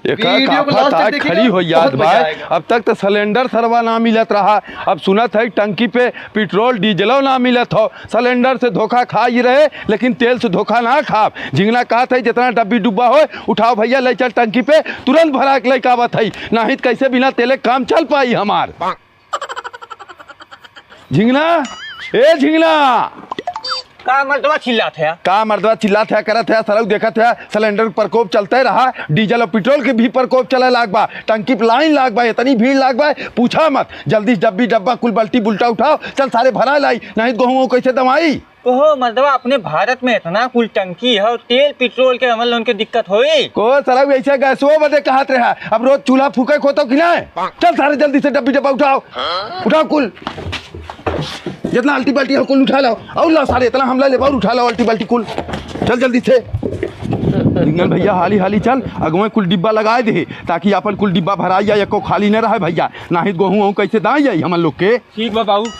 खड़ी हो याद भाई। अब तक तो सिलेंडर सरवा ना मिलत रहा, अब सुनत है टंकी पे पेट्रोल डीजलो ना मिलत हो। सिलेंडर से धोखा खा ही रहे लेकिन तेल से धोखा ना खा। झिंगना कहा था जितना डब्बी डुब्बा हो उठाओ भैया ले चल टंकी पे, तुरंत भरा के लेके आवत है, नहीं कैसे बिना तेले काम चल पाई हमार। झिंगना ए झिंगना का मर्दवा चिल्लात है, का मर्दवा चिल्लात है करत है सरऊ देखत है सिलेंडर प्रकोप चलते रहा, डीजल और पेट्रोल के भी प्रकोप चले लाग बा, टंकी पे लाइन लाग बा, इतनी भीड़ लाग बा पूछा मत। जल्दी डब्बी डब्बा कुल बल्टी बुल्टा उठाओ, चल सारे भरा लाई, नहीं गेहूं कैसे दवाई। ओहो मर्दवा अपने भारत में इतना कुल टंकी है और तेल पेट्रोल के अमल उनके दिक्कत होई को सरऊ ऐसे गैसो बदे कहत रहा, अब रोज चूल्हा फूके खोतो कि नहीं। चल सारे जल्दी से डब्बी डब्बा उठाओ, उठाओ कुल जितना अल्टी बल्टी है कुल उठा लो, और ला सारे इतना हमला ले और उठा लो अल्टी बल्टी कुल, चल जल्दी से। रिंगन भैया हाली हाली चल, अगुए कुल डिब्बा लगाए दे ताकि अपन कुल डिब्बा भराई या एको खाली न रहे भैया, नहीं गेहूं कैसे दाई जाई हमन लोग के। ठीक बा बाबू।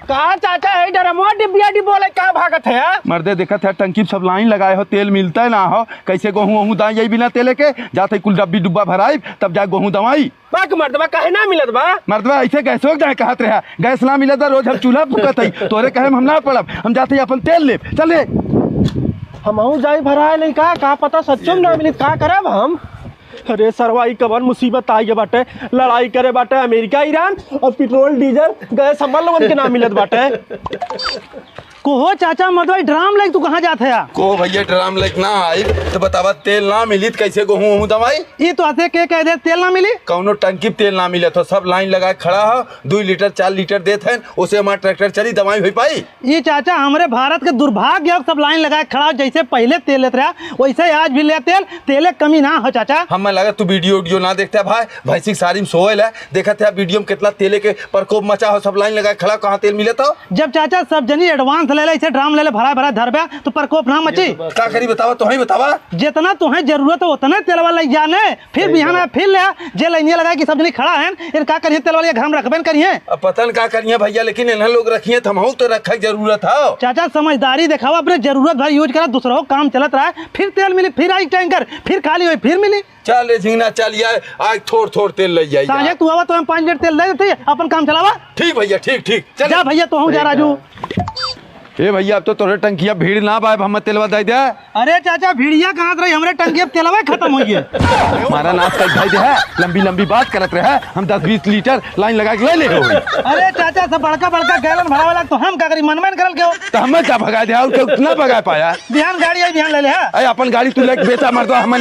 का चाचा है डरमो डिब्बिया डिब्बोले का भागत है मर्दे देखत है टंकी सब लाइन लगाए हो, तेल मिलता है ना हो, कैसे गेहूं दाई जाई बिना तेले के, जाते कुल डब्बी डुब्बा भराई तब जा गेहूं दवाई। बाक मर्दवा काहे ना मिलत बा, मर्दवा ऐसे गैसो जाए कहत रहा, गैस ना मिलत रोज हम चूल्हा फूकत है, तोरे कहे हम ना पड़ब, हम जाते अपन तेल ले चले। हमहू जाई भराए नहीं का पता सच्चो में ना मिली का करब हम। अरे सरवाई कवन मुसीबत आई है बाटे, लड़ाई करे बाटे अमेरिका ईरान और पेट्रोल डीजल गैस हमर लोगन के ना मिलत बाटे। कोहो चाचा मर्दवा ड्राम लेके तू कहाँ जाते है? को भैया ड्राम लेके ना आई तो बतावा तेल ना मिली कैसे गेहूं दवाई। ये तो आते के कह दे तेल ना मिली, कौनो टंकी तेल ना मिले तो सब लाइन लगा खड़ा हो, 2 लीटर 4 लीटर देते हैं, उसे हमारा ट्रैक्टर चली दवाई हो पाई। ये चाचा हमारे भारत के दुर्भाग्य सब लाइन लगा खड़ा, जैसे पहले तेल लेते रहा वैसे आज भी ले तेल, तेले कमी ना हो चाचा। हमें लगा तू वीडियो ना देखता भाई, भैंसी सारी में सोयल है, देखा था वीडियो में कितना तेले के प्रकोप मचा हो, सब लाइन लगा खड़ा, कहाँ तेल मिले तो। जब चाचा सब जनी एडवांस ले ले ड्राम ले ले भरा भरा धरबे तो प्रकोप ना मची। का करी बतावा, तो ही बतावा। जितना तुम्हें जरूरत है उतना तेल वाला जाने, फिर बिहान फिर ले जे लाइनिया लगा कि सब जनी खड़ा है, फिर का करिए तेल वाले घर में रखबे करिए। अब पता नहीं का करिए भैया, लेकिन इन्हें लोग रखिए तो हम तो रखा जरूरत है। चाचा समझदारी दिखावा, अपने जरूरत भर यूज करा, दूसरों को काम चलत रहा है, फिर तेल मिली, फिर आई टैंकर, फिर खाली हुई फिर मिली। चल रे झिंगना चल यार, आज थोड़ तेल ले जाइए। साझे तू आवा तो हम 5 लीटर तेल दे देते, अपन काम चलावा। ठीक भैया ठीक चल जा भैया तो हूँ जा राजू। ए भैया अब तो तोरे टंकिया भीड़ ना पाए, हम तेलवा दे दे। अरे चाचा भीड़िया कहाँ रही, हमारे टंकी अब तेलवा खत्म हो गया। हमारा नाच का भाई है, लंबी बात करत रहे, हम 10-20 लीटर लाइन लगा के ले हो। अरे चाचा सब बड़का गैलन भरा वाला तो हम का करी मनमन करल के हो, तो हमें क्या भगा दिया, उतना भगा पाया। बिहान गाड़ी आई बिहान ले ले। अपन गाड़ी तू लेके बेचा मर दो, हमें